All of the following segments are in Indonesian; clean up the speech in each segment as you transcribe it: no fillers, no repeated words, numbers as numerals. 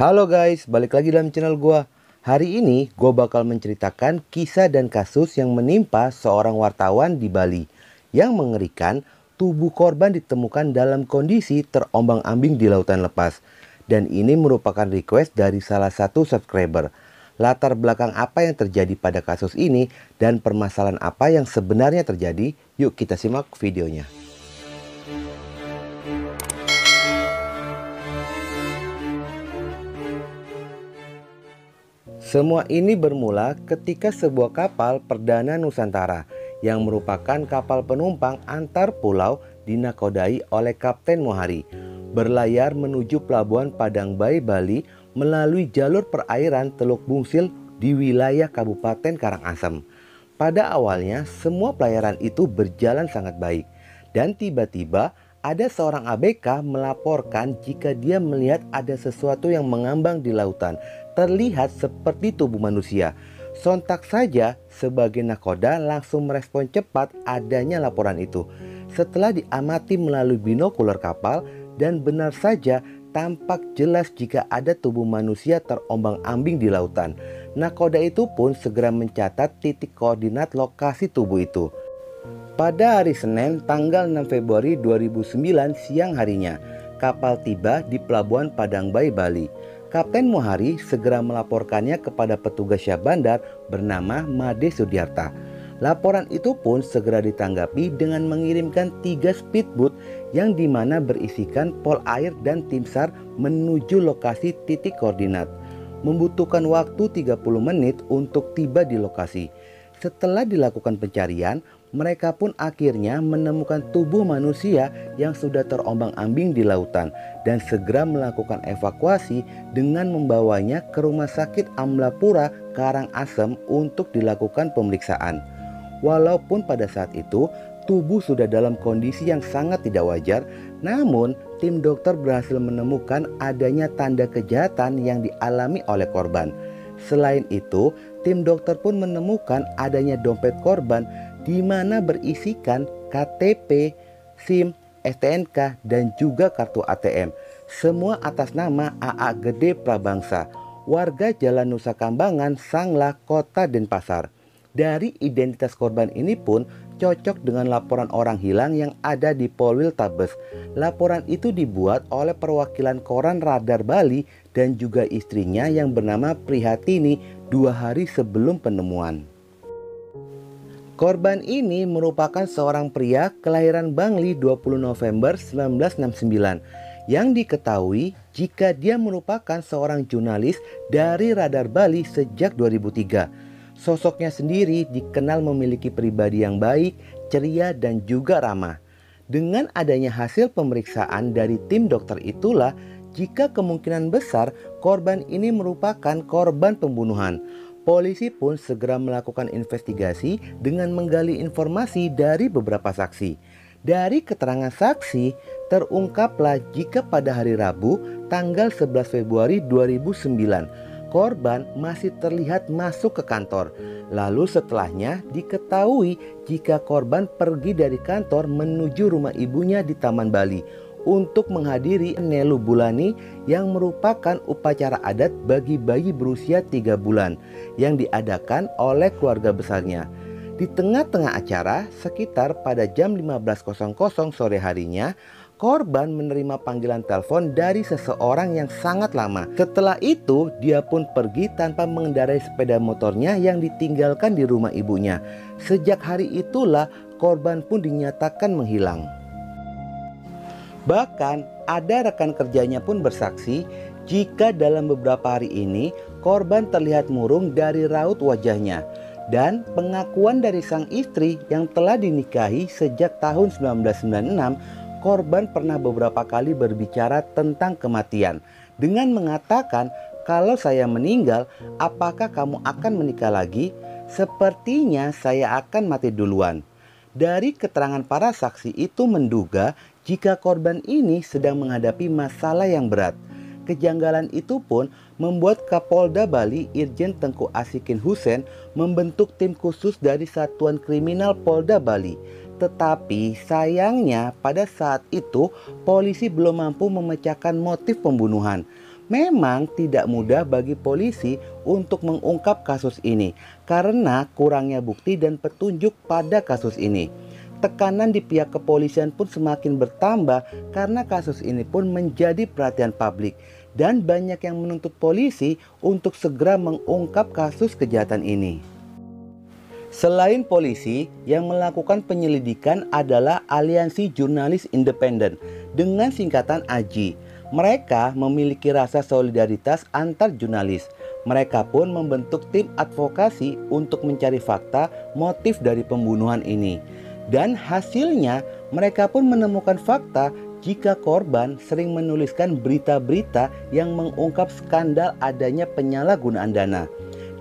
Halo guys, balik lagi dalam channel gua. Hari ini gua bakal menceritakan kisah dan kasus yang menimpa seorang wartawan di Bali. Yang mengerikan, tubuh korban ditemukan dalam kondisi terombang-ambing di lautan lepas. Dan ini merupakan request dari salah satu subscriber. Latar belakang apa yang terjadi pada kasus ini dan permasalahan apa yang sebenarnya terjadi, yuk kita simak videonya. Semua ini bermula ketika sebuah kapal perdana Nusantara yang merupakan kapal penumpang antar pulau dinakodai oleh Kapten Mohari berlayar menuju pelabuhan Padang Bayi, Bali melalui jalur perairan Teluk Bungsil di wilayah Kabupaten Karangasem. Pada awalnya semua pelayaran itu berjalan sangat baik dan tiba-tiba ada seorang ABK melaporkan jika dia melihat ada sesuatu yang mengambang di lautan, terlihat seperti tubuh manusia. Sontak saja sebagai nakoda langsung merespon cepat adanya laporan itu. Setelah diamati melalui binokular kapal dan benar saja tampak jelas jika ada tubuh manusia terombang-ambing di lautan. Nakoda itu pun segera mencatat titik koordinat lokasi tubuh itu. Pada hari Senin tanggal 6 Februari 2009 siang harinya, kapal tiba di pelabuhan Padang Bayi, Bali. Kapten Mohari segera melaporkannya kepada petugas Syah Bandar bernama Made Sudiarta. Laporan itu pun segera ditanggapi dengan mengirimkan 3 speedboat yang dimana berisikan pol air dan tim SAR menuju lokasi titik koordinat. Membutuhkan waktu 30 menit untuk tiba di lokasi. Setelah dilakukan pencarian, mereka pun akhirnya menemukan tubuh manusia yang sudah terombang-ambing di lautan dan segera melakukan evakuasi dengan membawanya ke Rumah Sakit Amlapura Karangasem untuk dilakukan pemeriksaan. Walaupun pada saat itu tubuh sudah dalam kondisi yang sangat tidak wajar, namun tim dokter berhasil menemukan adanya tanda kejahatan yang dialami oleh korban. Selain itu, tim dokter pun menemukan adanya dompet korban di mana berisikan KTP, SIM, STNK, dan juga kartu ATM. Semua atas nama AA Gede Prabangsa, warga Jalan Nusa Kambangan, Sanglah, Kota Denpasar. Dari identitas korban ini pun cocok dengan laporan orang hilang yang ada di Polwil Tabes. Laporan itu dibuat oleh perwakilan koran Radar Bali dan juga istrinya yang bernama Prihatini 2 hari sebelum penemuan. Korban ini merupakan seorang pria kelahiran Bangli 20 November 1969 yang diketahui jika dia merupakan seorang jurnalis dari Radar Bali sejak 2003. Sosoknya sendiri dikenal memiliki pribadi yang baik, ceria, dan juga ramah. Dengan adanya hasil pemeriksaan dari tim dokter itulah jika kemungkinan besar korban ini merupakan korban pembunuhan. Polisi pun segera melakukan investigasi dengan menggali informasi dari beberapa saksi. Dari keterangan saksi, terungkaplah jika pada hari Rabu tanggal 11 Februari 2009, korban masih terlihat masuk ke kantor. Lalu setelahnya diketahui jika korban pergi dari kantor menuju rumah ibunya di Taman Bali untuk menghadiri Nelu Bulani yang merupakan upacara adat bagi bayi berusia 3 bulan yang diadakan oleh keluarga besarnya. Di tengah-tengah acara, sekitar pada jam 15.00 sore harinya, korban menerima panggilan telepon dari seseorang yang sangat lama. Setelah itu, dia pun pergi tanpa mengendarai sepeda motornya yang ditinggalkan di rumah ibunya. Sejak hari itulah, korban pun dinyatakan menghilang. Bahkan ada rekan kerjanya pun bersaksi jika dalam beberapa hari ini korban terlihat murung dari raut wajahnya. Dan pengakuan dari sang istri yang telah dinikahi sejak tahun 1996, korban pernah beberapa kali berbicara tentang kematian dengan mengatakan, "Kalau saya meninggal, apakah kamu akan menikah lagi? Sepertinya saya akan mati duluan." Dari keterangan para saksi itu menduga jika korban ini sedang menghadapi masalah yang berat. Kejanggalan itu pun membuat Kapolda Bali Irjen Tengku Asikin Hussein membentuk tim khusus dari Satuan Kriminal Polda Bali. Tetapi sayangnya pada saat itu polisi belum mampu memecahkan motif pembunuhan. Memang tidak mudah bagi polisi untuk mengungkap kasus ini karena kurangnya bukti dan petunjuk pada kasus ini. Tekanan di pihak kepolisian pun semakin bertambah karena kasus ini pun menjadi perhatian publik dan banyak yang menuntut polisi untuk segera mengungkap kasus kejahatan ini. Selain polisi, yang melakukan penyelidikan adalah Aliansi Jurnalis Independen dengan singkatan AJI. Mereka memiliki rasa solidaritas antar jurnalis. Mereka pun membentuk tim advokasi untuk mencari fakta motif dari pembunuhan ini. Dan hasilnya mereka pun menemukan fakta jika korban sering menuliskan berita-berita yang mengungkap skandal adanya penyalahgunaan dana.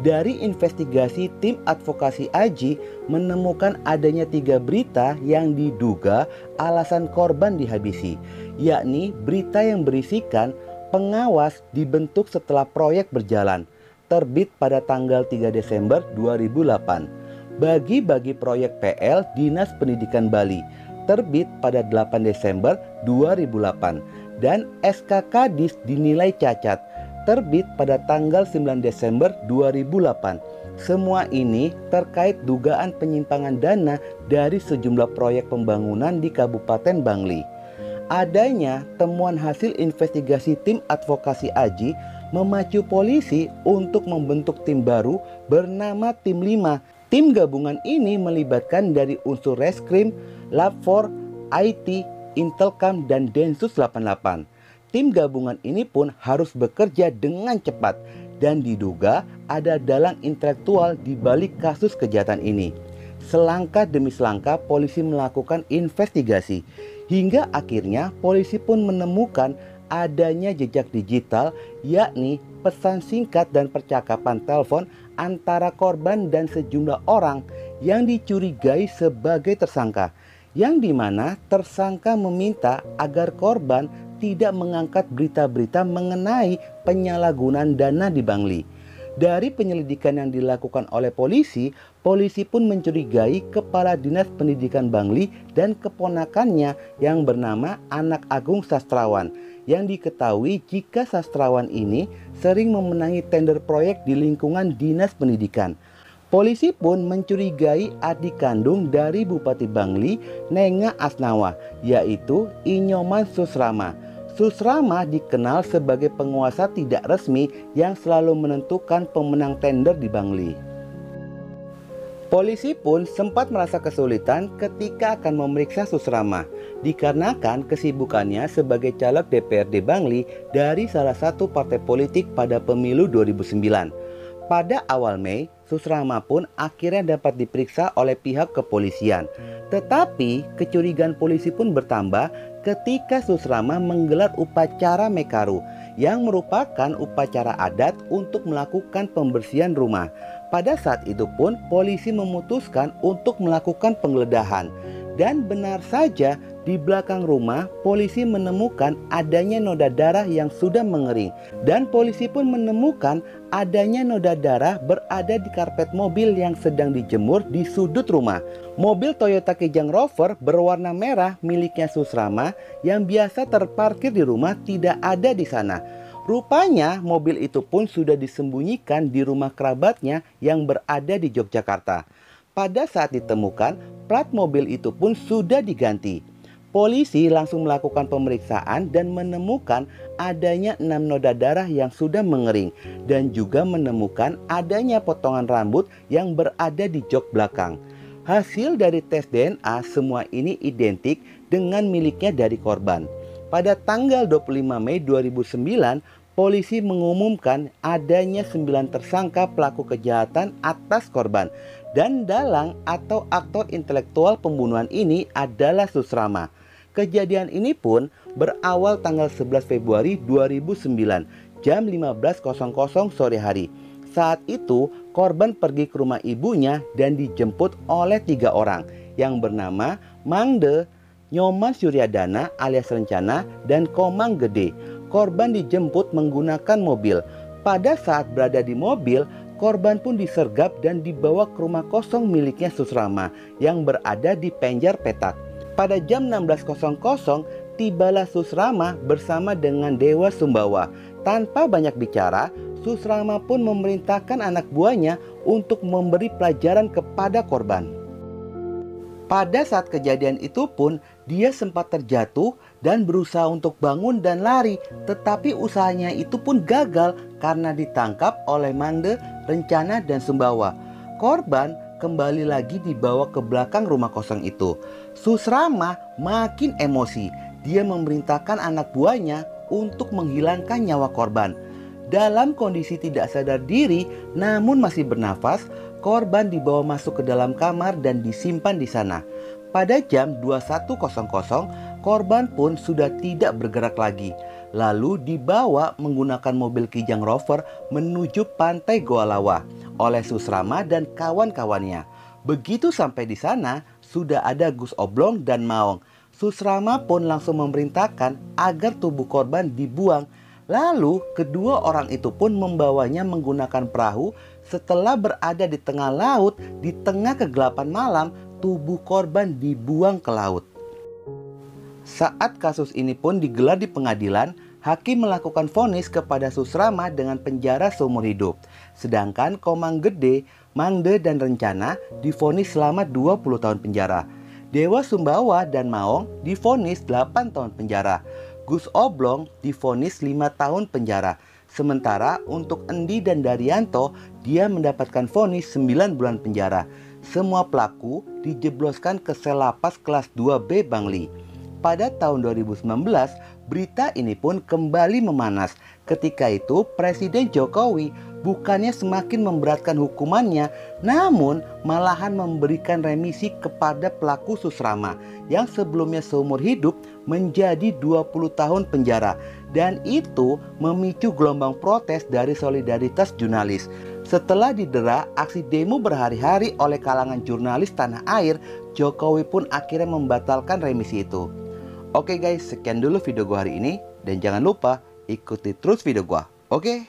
Dari investigasi tim advokasi AJI menemukan adanya 3 berita yang diduga alasan korban dihabisi, yakni berita yang berisikan pengawas dibentuk setelah proyek berjalan, terbit pada tanggal 3 Desember 2008. Bagi-bagi proyek PL Dinas Pendidikan Bali, terbit pada 8 Desember 2008, dan SK Kadis dinilai cacat, terbit pada tanggal 9 Desember 2008. Semua ini terkait dugaan penyimpangan dana dari sejumlah proyek pembangunan di Kabupaten Bangli. Adanya temuan hasil investigasi tim advokasi AJI memacu polisi untuk membentuk tim baru bernama Tim 5. Tim gabungan ini melibatkan dari unsur Reskrim, Lab 4, IT, Intelkam, dan Densus 88. Tim gabungan ini pun harus bekerja dengan cepat dan diduga ada dalang intelektual di balik kasus kejahatan ini. Selangkah demi selangkah polisi melakukan investigasi hingga akhirnya polisi pun menemukan adanya jejak digital, yakni pesan singkat dan percakapan telepon antara korban dan sejumlah orang yang dicurigai sebagai tersangka, yang dimana tersangka meminta agar korban tidak mengangkat berita-berita mengenai penyalahgunaan dana di Bangli. Dari penyelidikan yang dilakukan oleh polisi, polisi pun mencurigai Kepala Dinas Pendidikan Bangli dan keponakannya yang bernama Anak Agung Sastrawan, yang diketahui jika sastrawan ini sering memenangi tender proyek di lingkungan Dinas Pendidikan. Polisi pun mencurigai adik kandung dari Bupati Bangli, Nenga Asnawa, yaitu Inyoman Susrama. Susrama dikenal sebagai penguasa tidak resmi yang selalu menentukan pemenang tender di Bangli. Polisi pun sempat merasa kesulitan ketika akan memeriksa Susrama, dikarenakan kesibukannya sebagai caleg DPRD Bangli dari salah satu partai politik pada pemilu 2009. Pada awal Mei, Susrama pun akhirnya dapat diperiksa oleh pihak kepolisian. Tetapi kecurigaan polisi pun bertambah ketika Susrama menggelar upacara Mekaru, yang merupakan upacara adat untuk melakukan pembersihan rumah. Pada saat itu pun polisi memutuskan untuk melakukan penggeledahan. Dan benar saja, di belakang rumah polisi menemukan adanya noda darah yang sudah mengering. Dan polisi pun menemukan adanya noda darah berada di karpet mobil yang sedang dijemur di sudut rumah. Mobil Toyota Kijang Rover berwarna merah miliknya Susrama yang biasa terparkir di rumah tidak ada di sana. Rupanya mobil itu pun sudah disembunyikan di rumah kerabatnya yang berada di Yogyakarta. Pada saat ditemukan, plat mobil itu pun sudah diganti. Polisi langsung melakukan pemeriksaan dan menemukan adanya 6 noda darah yang sudah mengering dan juga menemukan adanya potongan rambut yang berada di jok belakang. Hasil dari tes DNA semua ini identik dengan miliknya dari korban. Pada tanggal 25 Mei 2009, polisi mengumumkan adanya 9 tersangka pelaku kejahatan atas korban. Dan dalang atau aktor intelektual pembunuhan ini adalah Susrama. Kejadian ini pun berawal tanggal 11 Februari 2009 jam 15.00 sore hari. Saat itu korban pergi ke rumah ibunya dan dijemput oleh 3 orang yang bernama Mangde, Nyoman Suryadana alias Rencana, dan Komang Gede. Korban dijemput menggunakan mobil. Pada saat berada di mobil, korban pun disergap dan dibawa ke rumah kosong miliknya Susrama yang berada di Penjar Petak. Pada jam 16.00 tibalah Susrama bersama dengan Dewa Sumbawa Tanpa banyak bicara, Susrama pun memerintahkan anak buahnya untuk memberi pelajaran kepada korban. Pada saat kejadian itu pun, dia sempat terjatuh dan berusaha untuk bangun dan lari, tetapi usahanya itu pun gagal karena ditangkap oleh Mangde, Rencana, dan Sumbawa. Korban kembali lagi dibawa ke belakang rumah kosong itu. Susrama makin emosi. Dia memerintahkan anak buahnya untuk menghilangkan nyawa korban. Dalam kondisi tidak sadar diri namun masih bernafas, korban dibawa masuk ke dalam kamar dan disimpan di sana. Pada jam 21.00, korban pun sudah tidak bergerak lagi. Lalu dibawa menggunakan mobil Kijang Rover menuju pantai Goa Lawa oleh Susrama dan kawan-kawannya. Begitu sampai di sana, sudah ada Gus Oblong dan Maong. Susrama pun langsung memerintahkan agar tubuh korban dibuang. Lalu kedua orang itu pun membawanya menggunakan perahu. Setelah berada di tengah laut, di tengah kegelapan malam, tubuh korban dibuang ke laut. Saat kasus ini pun digelar di pengadilan, hakim melakukan vonis kepada Susrama dengan penjara seumur hidup. Sedangkan Komang Gede, Mangde, dan Rencana divonis selama 20 tahun penjara. Dewa Sumbawa dan Maong divonis 8 tahun penjara. Gus Oblong divonis 5 tahun penjara. Sementara untuk Endi dan Daryanto, dia mendapatkan vonis 9 bulan penjara. Semua pelaku dijebloskan ke sel lapas kelas 2B Bangli. Pada tahun 2019, berita ini pun kembali memanas. Ketika itu Presiden Jokowi bukannya semakin memberatkan hukumannya, namun malahan memberikan remisi kepada pelaku Susrama yang sebelumnya seumur hidup menjadi 20 tahun penjara. Dan itu memicu gelombang protes dari solidaritas jurnalis. Setelah didera aksi demo berhari-hari oleh kalangan jurnalis tanah air, Jokowi pun akhirnya membatalkan remisi itu. Oke guys, sekian dulu video gua hari ini. Dan jangan lupa ikuti terus video gua. Oke?